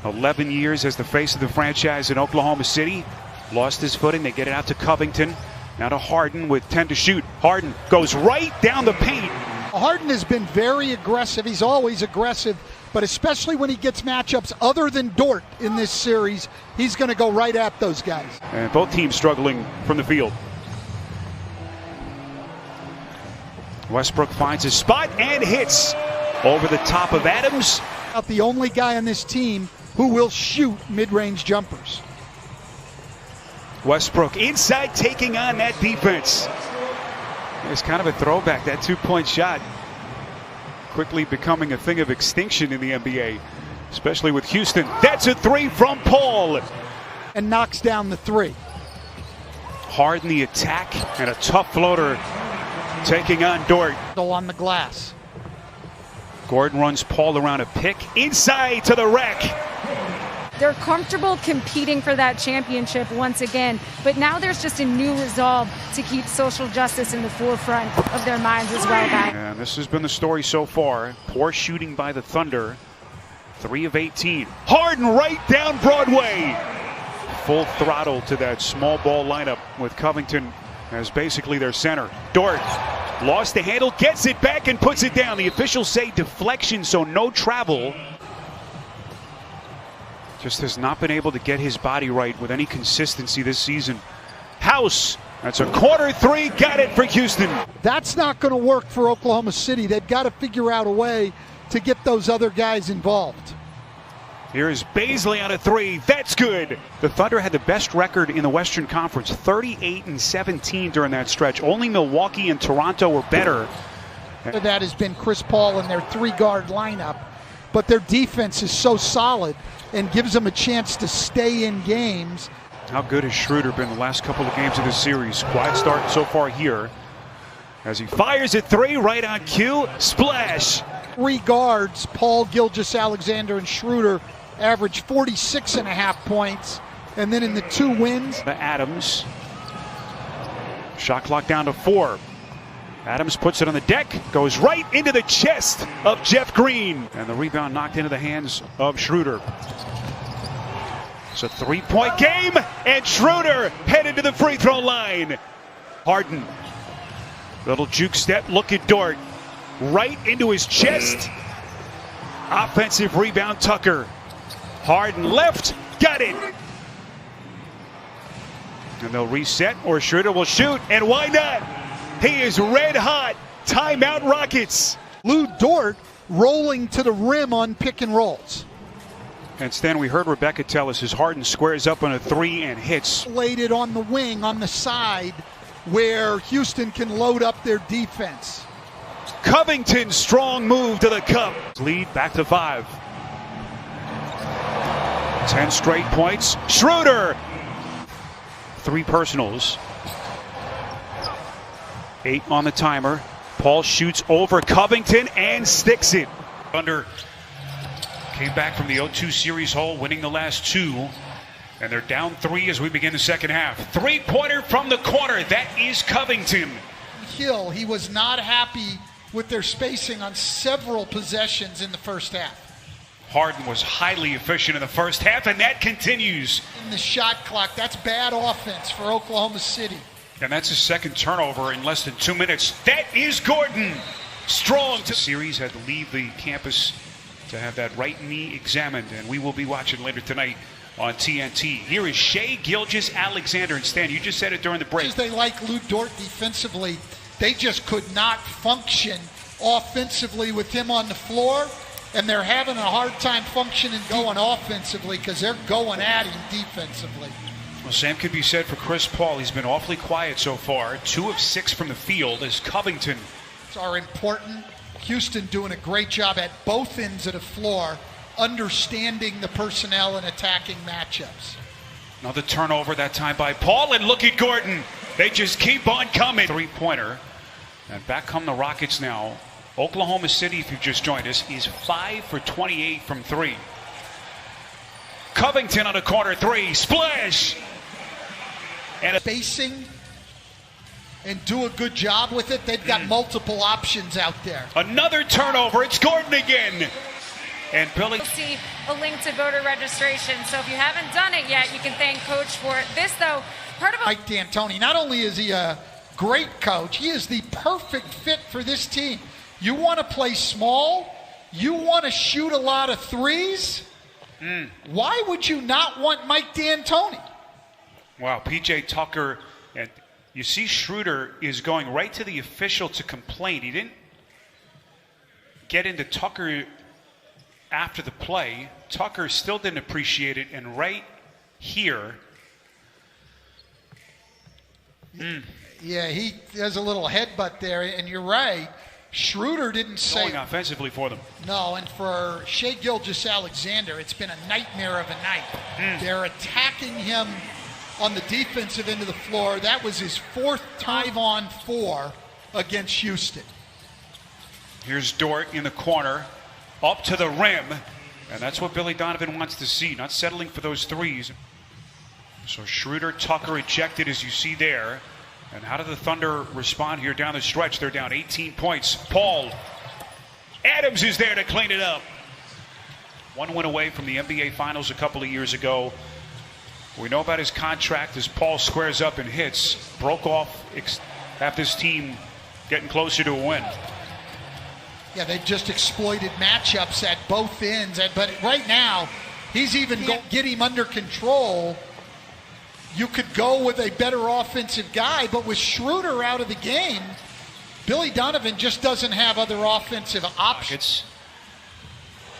11 years as the face of the franchise in Oklahoma City. Lost his footing. They get it out to Covington. Now to Harden with 10 to shoot. Harden goes right down the paint. Harden has been very aggressive. He's always aggressive, but especially when he gets matchups other than Dort in this series, he's going to go right at those guys. And both teams struggling from the field. Westbrook finds his spot and hits over the top of Adams. The only guy on this team who will shoot mid-range jumpers. Westbrook inside taking on that defense. It's kind of a throwback, that two-point shot. Quickly becoming a thing of extinction in the NBA, especially with Houston. That's a three from Paul. And knocks down the three. Harden the attack and a tough floater taking on Dort. On the glass. Gordon runs Paul around a pick inside to the rack. They're comfortable competing for that championship once again, but now there's just a new resolve to keep social justice in the forefront of their minds as well, guys. And this has been the story so far. Poor shooting by the Thunder. 3 of 18. Harden right down Broadway. Full throttle to that small ball lineup with Covington as basically their center. Dort lost the handle, gets it back and puts it down. The officials say deflection, so no travel. Just has not been able to get his body right with any consistency this season. House, that's a corner three, got it for Houston. That's not going to work for Oklahoma City. They've got to figure out a way to get those other guys involved. Here's Baisley on a three, that's good. The Thunder had the best record in the Western Conference, 38-17 during that stretch. Only Milwaukee and Toronto were better. That has been Chris Paul in their three-guard lineup, but their defense is so solid and gives them a chance to stay in games. How good has Schroder been the last couple of games of this series? Quiet start so far here as he fires at three right on cue. Splash! 3 guards, Paul, Gilgeous-Alexander, and Schroder, average 46.5 points. And then in the 2 wins, Adams. Shot clock down to 4. Adams puts it on the deck, goes right into the chest of Jeff Green. And the rebound knocked into the hands of Schroder. It's a 3-point game, and Schroder headed to the free throw line. Harden, little juke step, look at Dort. Right into his chest. Offensive rebound, Tucker. Harden left, got it. And they'll reset, or Schroder will shoot, and why not? He is red hot. Timeout Rockets. Lou Dort rolling to the rim on pick and rolls. And Stan, we heard Rebecca tell us as Harden squares up on a three and hits. Laid it on the wing, on the side, where Houston can load up their defense. Covington's strong move to the cup. Lead back to 5. 10 straight points. Schroder. 3 personals. 8 on the timer. Paul shoots over Covington and sticks it. Thunder came back from the 0-2 series hole, winning the last 2. And they're down 3 as we begin the second half. 3-pointer from the corner. That is Covington. Hill, he was not happy with their spacing on several possessions in the first half. Harden was highly efficient in the first half, and that continues. In the shot clock, that's bad offense for Oklahoma City. And that's his second turnover in less than 2 minutes. That is Gordon. Strong. The series had to leave the campus to have that right knee examined, and we will be watching later tonight on TNT. Here is Shai Gilgeous-Alexander. And Stan, you just said it during the break. They like Lou Dort defensively. They just could not function offensively with him on the floor, and they're having a hard time functioning going offensively because they're going at him defensively. Well, same could be said for Chris Paul. He's been awfully quiet so far. 2 of 6 from the field as Covington. Are important. Houston doing a great job at both ends of the floor, understanding the personnel and attacking matchups. Another turnover that time by Paul, and look at Gordon. They just keep on coming. 3-pointer. And back come the Rockets now. Oklahoma City, if you've just joined us, is 5 for 28 from 3. Covington on a corner 3. Splash! And spacing and do a good job with it. They've got multiple options out there. Another turnover. It's Gordon again. And Billy. You'll see a link to voter registration. So if you haven't done it yet, you can thank Coach for it. This, though, part of Mike D'Antoni, not only is he a great coach, he is the perfect fit for this team. You want to play small, you want to shoot a lot of threes. Why would you not want Mike D'Antoni? Wow, PJ Tucker, and you see Schroder is going right to the official to complain. He didn't get into Tucker after the play. Tucker still didn't appreciate it, and right here. Yeah, he has a little headbutt there, and you're right. Schroder didn't say. Going offensively for them. No, and for Shai Gilgeous-Alexander, it's been a nightmare of a night. They're attacking him on the defensive end of the floor. That was his 4th time on 4 against Houston. Here's Dort in the corner, up to the rim, and that's what Billy Donovan wants to see, not settling for those threes. So Schroder, Tucker ejected, as you see there. And how do the Thunder respond here down the stretch? They're down 18 points. Paul Adams is there to clean it up. 1 win away from the NBA Finals a couple of years ago. We know about his contract as Paul squares up and hits. Broke off after this team getting closer to a win. Yeah, they've just exploited matchups at both ends. But right now, he's even going to get him under control. You could go with a better offensive guy, but with Schroder out of the game, Billy Donovan just doesn't have other offensive options.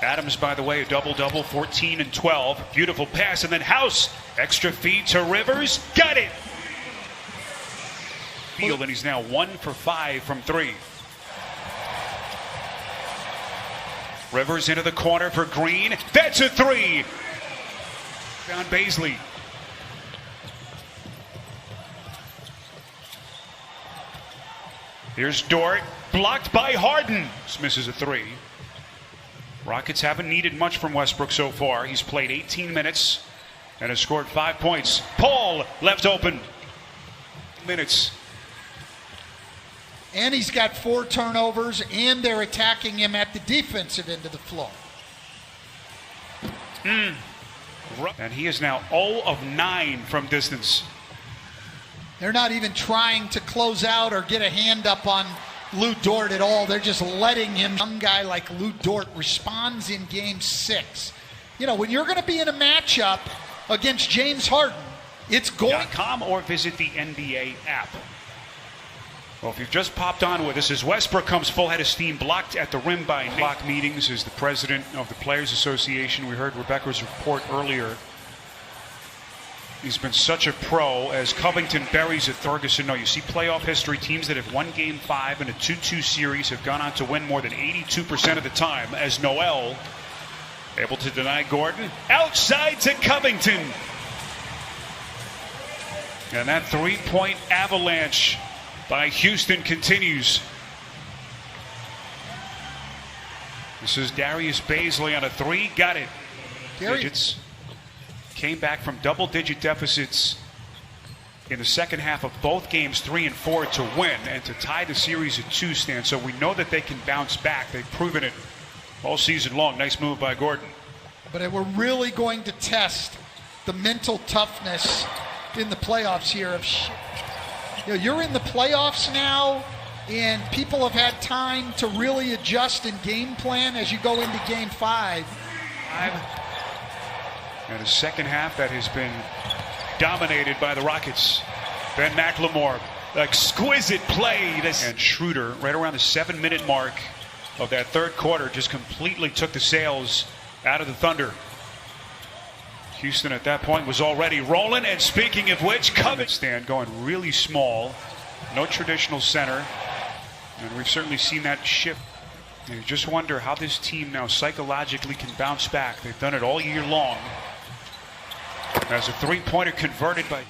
Adams, by the way, a double-double, 14 and 12. Beautiful pass, and then House. Extra feed to Rivers. Got it! Field, and he's now 1 for 5 from 3. Rivers into the corner for Green. That's a 3! Down Baisley. Here's Dort, blocked by Harden. This misses a 3. Rockets haven't needed much from Westbrook so far. He's played 18 minutes and has scored 5 points. Paul left open. Minutes. And he's got 4 turnovers, and they're attacking him at the defensive end of the floor. And he is now 0 of 9 from distance. They're not even trying to close out or get a hand up on Lou Dort at all. They're just letting him. Young guy like Lou Dort responds in Game 6. You know, when you're going to be in a matchup against James Harden, it's going. .com or visit the NBA app. Well, if you've just popped on with us, as Westbrook comes full head of steam, blocked at the rim by block meetings as the president of the Players Association. We heard Rebecca's report earlier. He's been such a pro as Covington buries at Ferguson. No, you see playoff history, teams that have won Game 5 in a 2-2 series have gone on to win more than 82% of the time, as Noel able to deny Gordon. Outside to Covington. And that 3-point avalanche by Houston continues. This is Darius Baisley on a 3. Got it. Digits. Came back from double-digit deficits in the second half of both games 3 and 4 to win and to tie the series at 2 stand. So we know that they can bounce back. They've proven it all season long. Nice move by Gordon. But we're really going to test the mental toughness in the playoffs here. You know, you're in the playoffs now, and people have had time to really adjust and game plan as you go into Game 5. And a second half that has been dominated by the Rockets. Ben McLemore, exquisite play. And Schroder, right around the 7-minute mark of that third quarter, just completely took the sails out of the Thunder. Houston at that point was already rolling. And speaking of which, Covington stand going really small. No traditional center. And we've certainly seen that shift. You just wonder how this team now psychologically can bounce back. They've done it all year long. As a 3-pointer converted by.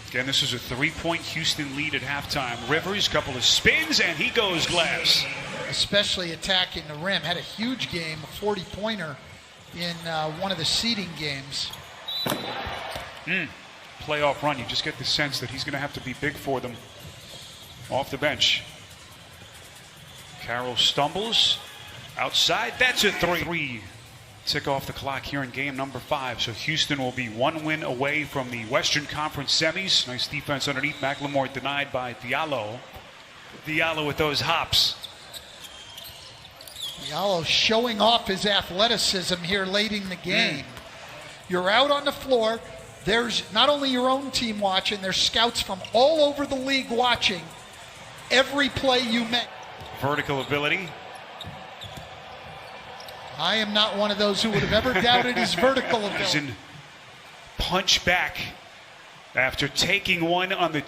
Again, this is a 3-point Houston lead at halftime. Rivers, couple of spins, and he goes glass. Especially attacking the rim. Had a huge game, a 40-pointer in one of the seeding games. Playoff run. You just get the sense that he's going to have to be big for them off the bench. Carroll stumbles. Outside, that's a three. Tick off the clock here in game number 5. So Houston will be 1 win away from the Western Conference semis. Nice defense underneath. McLemore denied by Diallo. Diallo with those hops. Diallo showing off his athleticism here late in the game. You're out on the floor. There's not only your own team watching, there's scouts from all over the league watching every play you make. Vertical ability. I am not one of those who would have ever doubted his vertical ability. Punch back after taking one on the